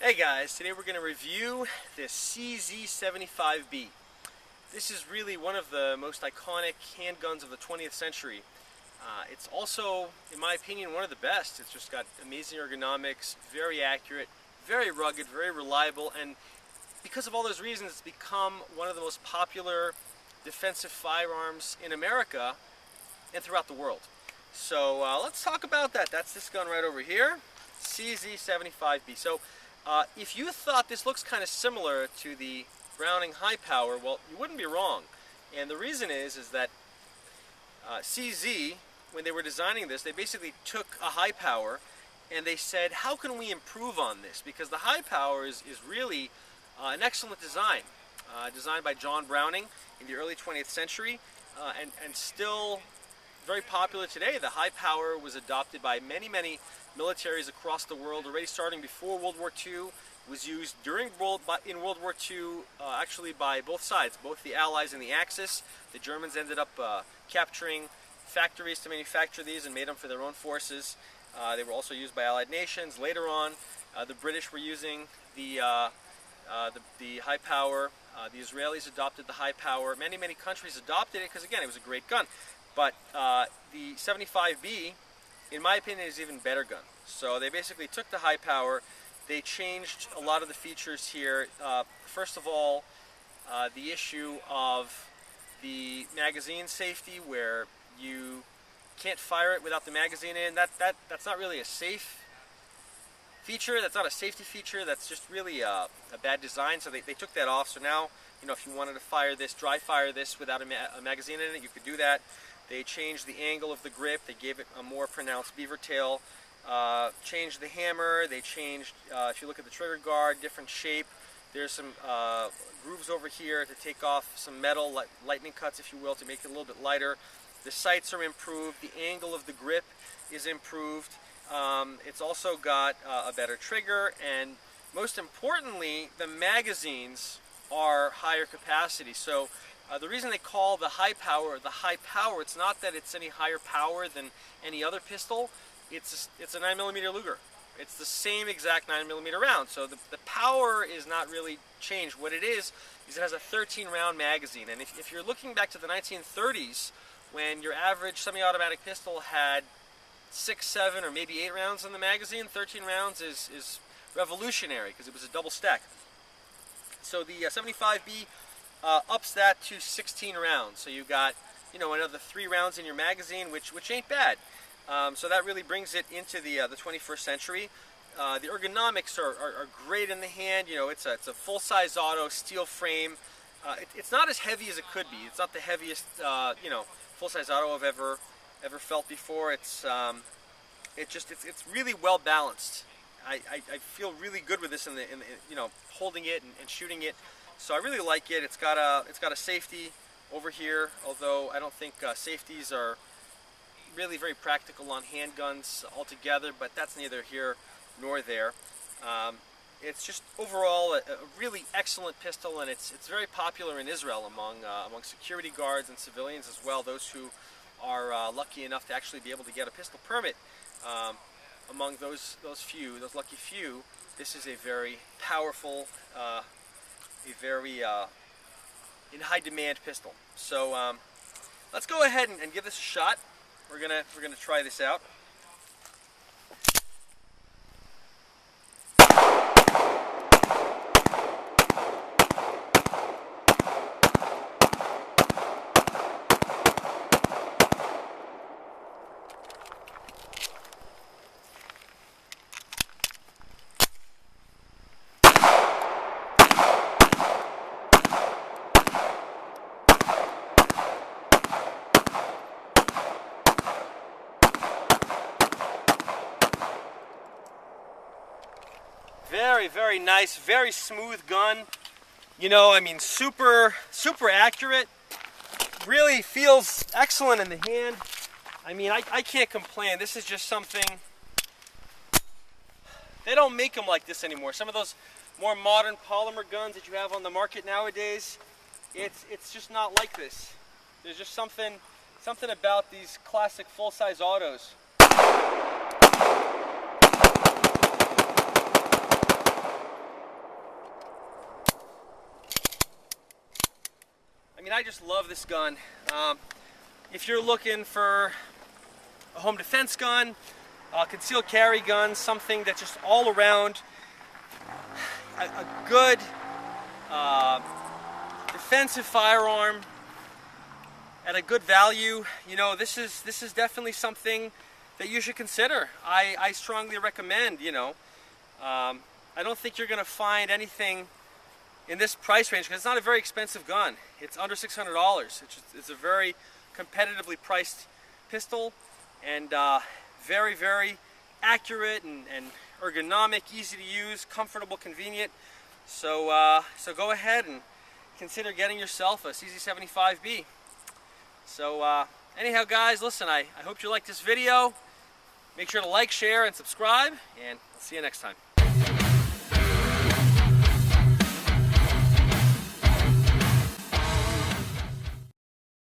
Hey guys, today we're going to review this CZ75B. This is really one of the most iconic handguns of the 20th century. It's also, in my opinion, one of the best. It's just got amazing ergonomics, very accurate, very rugged, very reliable, and because of all those reasons, it's become one of the most popular defensive firearms in America and throughout the world. So let's talk about that. That's this gun right over here, CZ75B. So if you thought this looks kind of similar to the Browning High Power, well, you wouldn't be wrong. And the reason is that CZ, when they were designing this, they basically took a high power and they said, how can we improve on this? Because the high power is really an excellent design, designed by John Browning in the early 20th century, and still very popular today. The high power was adopted by many militaries across the world, already starting before World War II. Was used in World War II, actually by both sides, both the Allies and the Axis. The Germans ended up capturing factories to manufacture these and made them for their own forces. They were also used by Allied nations. Later on, the British were using the high power. The Israelis adopted the high power. Many countries adopted it because, again, it was a great gun. But the 75B, in my opinion, is an even better gun. So they basically took the high power. They changed a lot of the features here. First of all, the issue of the magazine safety, where you can't fire it without the magazine in. That's not really a safe feature. That's not a safety feature. That's just really a bad design. So they took that off. So now, if you wanted to fire this, dry fire this without a magazine in it, you could do that. They changed the angle of the grip. They gave it a more pronounced beaver tail. Changed the hammer. They changed, if you look at the trigger guard, different shape. There's some grooves over here to take off some metal, lightning cuts, if you will, to make it a little bit lighter. The sights are improved. The angle of the grip is improved. It's also got a better trigger, and most importantly, the magazines are higher capacity. So the reason they call the high power, it's not that it's any higher power than any other pistol. It's a 9mm Luger. It's the same exact 9mm round. So the power is not really changed. What it is it has a 13-round magazine. And if you're looking back to the 1930s, when your average semi-automatic pistol had 6, 7, or maybe 8 rounds in the magazine, 13 rounds is revolutionary because it was a double stack. So the 75B ups that to 16 rounds. So you got, another 3 rounds in your magazine, which ain't bad. So that really brings it into the 21st century. The ergonomics are great in the hand. It's a full-size auto, steel frame. It's not as heavy as it could be. It's not the heaviest, full-size auto I've ever felt before. It's really well balanced. I feel really good with this in the holding it and shooting it. So I really like it. It's got a safety over here, although I don't think safeties are really very practical on handguns altogether, but that's neither here nor there. It's just overall a really excellent pistol, and it's very popular in Israel among security guards and civilians as well, those who are lucky enough to actually be able to get a pistol permit. Among those lucky few, this is a very powerful, a very in high demand pistol. So let's go ahead and give this a shot. We're gonna try this out. Very nice, very smooth gun. Super accurate. Really feels excellent in the hand. I can't complain. This is just something. They don't make them like this anymore. Some of those more modern polymer guns that you have on the market nowadays, it's just not like this. There's just something about these classic full-size autos. mean, I just love this gun. If you're looking for a home defense gun, concealed carry gun, something that's just all around a good defensive firearm at a good value, you know, this is definitely something that you should consider. I strongly recommend, you know. I don't think you're going to find anything in this price range, because it's not a very expensive gun. It's under $600. It's a very competitively priced pistol, and very, very accurate and ergonomic, easy to use, comfortable, convenient. So, so go ahead and consider getting yourself a CZ75B. So anyhow, guys, listen, I hope you liked this video. Make sure to like, share, and subscribe, and I'll see you next time.